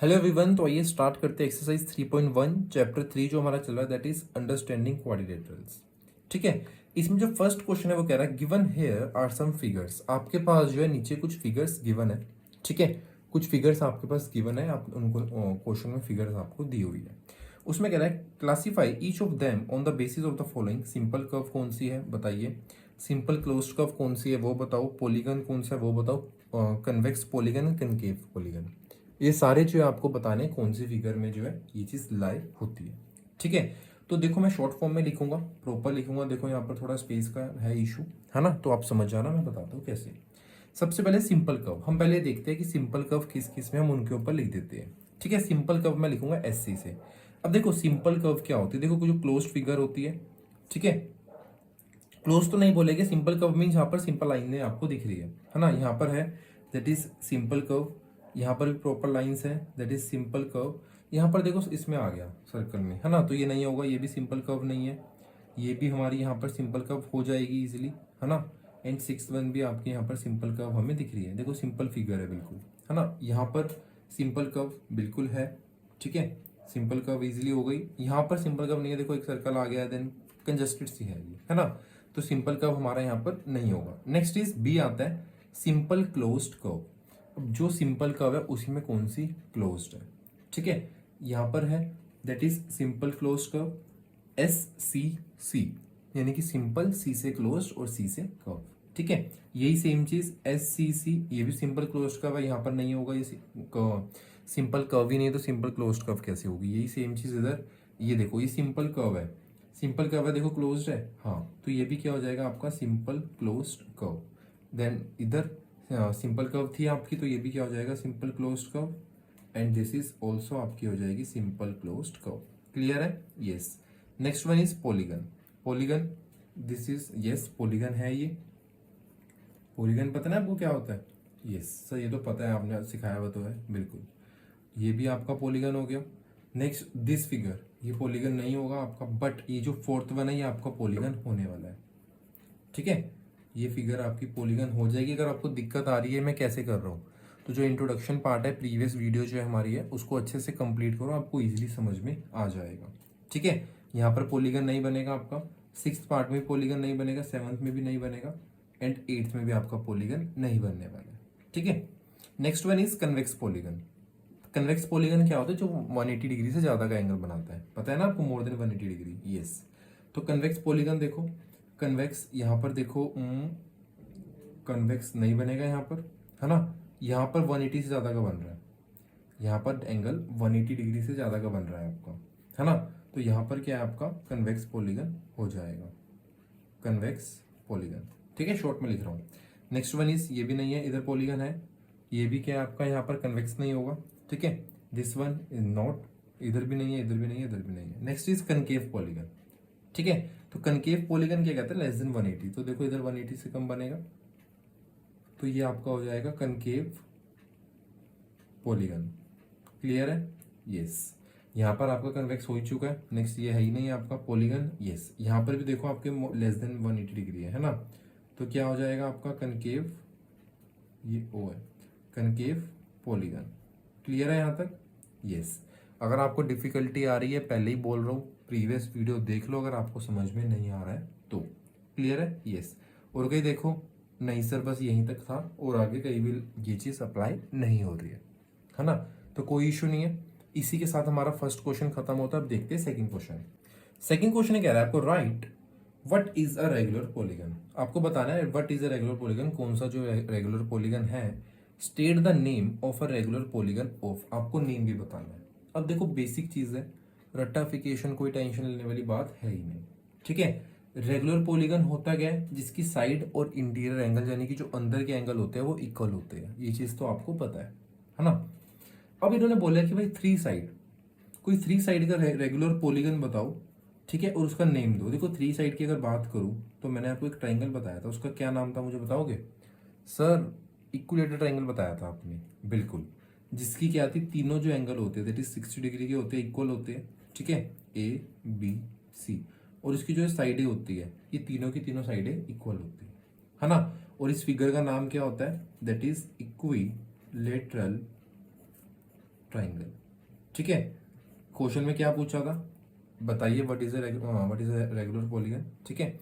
Hello everyone, तो आइए start करते हैं एक्सरसाइज 3.1 चैप्टर 3 जो हमारा चल रहा है, दैट इज अंडरस्टैंडिंग क्वाड्रिलेटरल्स। ठीक है। इसमें जो फर्स्ट क्वेश्चन है वो कह रहा है given here are some figures. आपके पास जो है नीचे कुछ फिगर्स गिवन है। ठीक है, कुछ फिगर्स आपके पास गिवन है, आप उनको क्वेश्चन में फिगर्स आपको दी हुई है। उसमें कह रहा है classify each of them on the basis of the following. Simple curve कौन सी है बताइए, सिंपल क्लोज्ड कर्व कौन सी है वो बताओ, पॉलीगन कौन सा है वो बताओ, कन्वेक्स पॉलीगन, कनकेव पॉलीगन। ये सारे जो है आपको बताने कौन सी फिगर में जो है ये चीज लाई होती है। ठीक है, तो देखो मैं शॉर्ट फॉर्म में लिखूंगा, प्रॉपर लिखूंगा। देखो यहाँ पर थोड़ा स्पेस का है इशू, है ना, तो आप समझ जाना, मैं बताता हूँ कैसे। सबसे पहले सिंपल कर्व हम पहले देखते हैं कि सिंपल कर्व किस किस में हम उनके ऊपर लिख देते हैं। ठीक है, सिंपल कर्व मैं लिखूंगा SC से। अब देखो सिंपल कर्व क्या होती है, देखो जो क्लोज्ड फिगर होती है। ठीक है, क्लोज तो नहीं बोलेंगे, सिंपल कर्व मीन्स यहाँ पर सिंपल लाइनें आपको दिख रही है ना, यहाँ पर है दैट इज सिंपल कर्व। यहाँ पर भी प्रॉपर लाइंस है दैट इज सिंपल कर्व। यहाँ पर देखो इसमें आ गया सर्कल में, है ना, तो ये नहीं होगा, ये भी सिंपल कर्व नहीं है। ये भी हमारी यहाँ पर सिंपल कर्व हो जाएगी इजिली, है ना। एंड सिक्स वन भी आपके यहाँ पर सिंपल कर्व हमें दिख रही है, देखो सिंपल फिगर है बिल्कुल, है ना। यहाँ पर सिंपल कर्व बिल्कुल है। ठीक है, सिंपल कर्व इजिली हो गई। यहाँ पर सिंपल कर्व नहीं है, देखो एक सर्कल आ गया, देन कंजस्टेड सी है ये, है ना, तो सिंपल कर्व हमारा यहाँ पर नहीं होगा। नेक्स्ट इज बी आता है सिंपल क्लोज्ड कर्व। अब जो सिंपल कर्व है उसी में कौन सी क्लोज्ड है। ठीक है, यहाँ पर है that is simple closed curve SCC, यानी कि सिंपल C से क्लोज्ड और C से कर्व। ठीक है, यही सेम चीज SCC, ये भी सिंपल क्लोज्ड कर्व है, यहाँ पर नहीं होगा, ये सिंपल कर्व ही नहीं है तो सिंपल क्लोज्ड कर्व कैसे होगी। यही सेम चीज इधर, ये देखो ये सिंपल कर्व है, सिंपल कर्व है, देखो क्लोज्ड है, हाँ, तो ये भी क्या हो जाएगा आपका सिंपल क्लोज्ड कर्व। देन इधर सिंपल कर्व थी आपकी, तो ये भी क्या हो जाएगा simple closed curve. And this is also आपकी हो जाएगी सिंपल क्लोज्ड कर्व। क्लियर है, yes. Next one is polygon. Polygon, this is yes polygon है ये। पॉलीगन पता ना आपको क्या होता है, यस सर, ये तो पता है, आपने सिखाया हुआ तो है बिल्कुल। ये भी आपका पॉलीगन हो गया। नेक्स्ट दिस फिगर, ये पॉलीगन नहीं होगा आपका, बट ये जो फोर्थ वन है ये आपका पॉलीगन होने वाला है। ठीक है, ये फिगर आपकी पॉलीगन हो जाएगी। अगर आपको दिक्कत आ रही है मैं कैसे कर रहा हूँ, तो जो इंट्रोडक्शन पार्ट है, प्रीवियस वीडियो जो है हमारी है, उसको अच्छे से कंप्लीट करो, आपको इजीली समझ में आ जाएगा। ठीक है, यहाँ पर पॉलीगन नहीं बनेगा आपका, सिक्स्थ पार्ट में पॉलीगन नहीं बनेगा, सेवंथ में भी नहीं बनेगा, एंड एट्थ में भी आपका पॉलीगन नहीं बनने वाला है। ठीक है, next one is convex polygon. Convex polygon क्या होता है, जो 180 डिग्री से ज्यादा का एंगल बनाता है, पता है ना आपको, मोर देन 180 डिग्री, यस। तो कन्वेक्स पॉलीगन देखो, कन्वेक्स यहाँ पर देखो, कन्वेक्स नहीं बनेगा यहाँ पर, है ना। यहाँ पर 180 से ज्यादा का बन रहा है, यहाँ पर एंगल 180 डिग्री से ज्यादा का बन रहा है आपका, है ना, तो यहाँ पर क्या है आपका कन्वेक्स पॉलीगन हो जाएगा, कन्वेक्स पॉलीगन। ठीक है, शॉर्ट में लिख रहा हूँ। नेक्स्ट वन इज, ये भी नहीं है, इधर पॉलीगन है, ये भी क्या है आपका यहाँ पर कन्वेक्स नहीं होगा। ठीक है, दिस वन इज नॉट, इधर भी नहीं है, इधर भी नहीं है, इधर भी नहीं है। Next is concave polygon. ठीक है, तो कनकेव पॉलीगन क्या कहते हैं, लेस देन 180, तो देखो इधर 180 से कम बनेगा, तो ये आपका हो जाएगा कनकेव पॉलीगन। क्लियर है, यस। यहाँ पर आपका कन्वेक्स हो ही चुका है। नेक्स्ट ये है ही नहीं आपका पॉलीगन, यस। यहाँ पर भी देखो आपके लेस देन 180 डिग्री है ना, तो क्या हो जाएगा आपका कनकेव, ये ओ है, कनकेव पॉलीगन। क्लियर है यहाँ तक, यस। अगर आपको डिफिकल्टी आ रही है, पहले ही बोल रहा हूँ, प्रीवियस वीडियो देख लो अगर आपको समझ में नहीं आ रहा है तो। क्लियर है, यस। और कहीं देखो, नहीं सर बस यहीं तक था और आगे कहीं भी ये चीज अप्लाई नहीं हो रही है ना, तो कोई इशू नहीं है। इसी के साथ हमारा फर्स्ट क्वेश्चन खत्म होता है। अब देखते हैं सेकंड क्वेश्चन। सेकंड क्वेश्चन कह रहा है आपको right what is a regular polygon. आपको बताना है what is a regular polygon, कौन सा जो रेगुलर पॉलीगन है। State the name of a regular polygon of, आपको नेम भी बताना है। अब देखो बेसिक चीज है, रट्टाफिकेशन कोई टेंशन लेने वाली बात है ही नहीं। ठीक है, रेगुलर पॉलीगन होता क्या है, जिसकी साइड और इंटीरियर एंगल यानी कि जो अंदर के एंगल होते हैं वो इक्वल होते हैं, ये चीज तो आपको पता है ना। अब इन्होंने बोला कि भाई थ्री साइड, कोई थ्री साइड का रेगुलर पॉलीगन बताओ। ठीक है, और उसका नेम दो। देखो थ्री साइड की अगर बात करूं तो मैंने आपको एक ट्राइंगल बताया था, उसका क्या नाम था मुझे बताओगे सर। इक्विलेटरल ट्राइंगल बताया था आपने, बिल्कुल, जिसकी क्या थी, तीनों जो एंगल होते हैं दैट इज 60 डिग्री के होते हैं, इक्वल होते हैं। ठीक है, ABC, और इसकी जो साइडें होती है, ये तीनों की तीनों साइडें इक्वल होती है ना। और इस फिगर का नाम क्या होता है, दैट इज इक्विलेटरल ट्राइंगल। ठीक है, क्वेश्चन में क्या पूछा था, बताइए what is a regular polygon. ठीक है,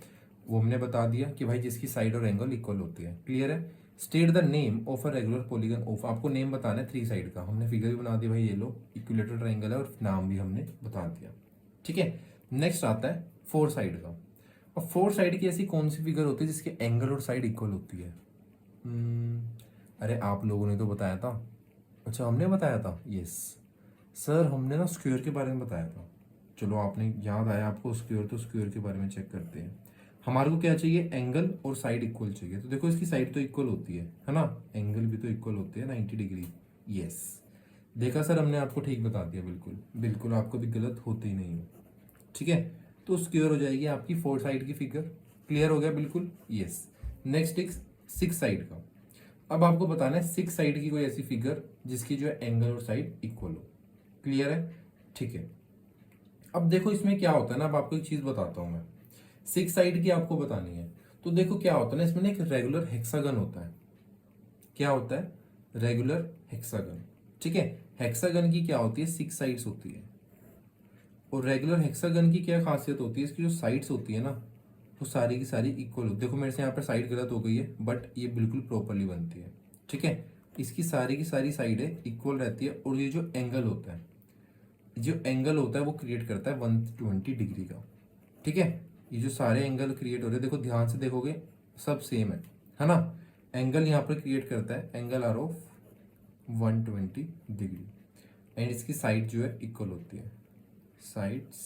वो हमने बता दिया कि भाई जिसकी साइड और एंगल इक्वल होती है। क्लियर है। State the name of a regular polygon of, आपको नेम बताना है 3 साइड का। हमने फिगर भी बना दिया भाई, ये लो इक्विलेटरल ट्राइंगल है और नाम भी हमने बता दिया। ठीक है, नेक्स्ट आता है 4 साइड का। और 4 साइड की ऐसी कौन सी फिगर होती है जिसके एंगल और साइड इक्वल होती है? अरे आप लोगों ने तो बताया था। अच्छा हमने बताया था, यस सर, हमने ना स्क्वायर के बारे में बताया था। चलो आपने याद आया आपको स्क्वायर, तो स्क्वायर के बारे में चेक करते हैं। हमारे को क्या चाहिए, एंगल और साइड इक्वल चाहिए। तो देखो इसकी साइड तो इक्वल होती है ना, एंगल भी तो इक्वल होते हैं 90 डिग्री। यस, देखा सर हमने आपको ठीक बता दिया, बिल्कुल बिल्कुल आपको भी गलत होते ही नहीं हो। ठीक है, तो स्क्वायर हो जाएगी आपकी 4 साइड की फिगर। क्लियर हो गया बिल्कुल, यस। नेक्स्ट एक 6 साइड का। अब आपको बताना है 6 साइड की कोई ऐसी फिगर जिसकी जो है एंगल और साइड इक्वल हो। क्लियर है, ठीक है। अब देखो इसमें क्या होता है ना, अब आपको एक चीज बताता हूं मैं, 6 साइड की आपको बतानी है। तो देखो क्या होता है ना, इसमें ना एक रेगुलर हेक्सागन होता है। क्या होता है, रेगुलर हेक्सागन। ठीक है, हेक्सागन की क्या होती है, 6 साइड्स होती है। और रेगुलर हेक्सागन की क्या खासियत होती है, इसकी जो साइड्स होती है ना, वो सारी की सारी इक्वल होती है। देखो मेरे से यहाँ पर साइड गलत हो गई है, बट ये बिल्कुल प्रॉपरली बनती है। ठीक है, इसकी सारी की सारी साइडें इक्वल रहती है। और ये जो एंगल होता है, जो एंगल होता है वो क्रिएट करता है 120 डिग्री का। ठीक है, ये जो सारे एंगल क्रिएट हो रहे हैं, देखो ध्यान से देखोगे सब सेम है ना। एंगल यहाँ पर क्रिएट करता है, angle are of 120 degree. And इसकी साइड जो है इक्वल होती है, sides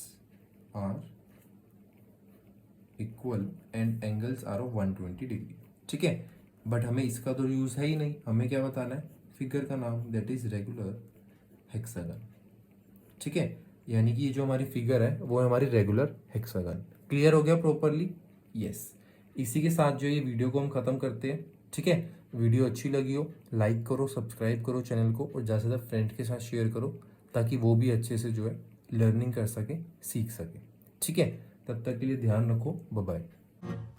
are equal and angles are of 120 degree. ठीक है, बट हमें इसका तो यूज है ही नहीं, हमें क्या बताना है, फिगर का नाम, दैट इज रेगुलर हेक्सागन। ठीक है, यानी कि ये जो हमारी फिगर है वो है हमारी रेगुलर हेक्सागन। क्लियर हो गया प्रॉपरली, यस। इसी के साथ जो ये वीडियो को हम खत्म करते हैं। ठीक है, वीडियो अच्छी लगी हो लाइक करो, सब्सक्राइब करो चैनल को, और ज़्यादा से ज़्यादा फ्रेंड के साथ शेयर करो, ताकि वो भी अच्छे से जो है लर्निंग कर सके, सीख सके। ठीक है, तब तक के लिए ध्यान रखो, बाय बाय।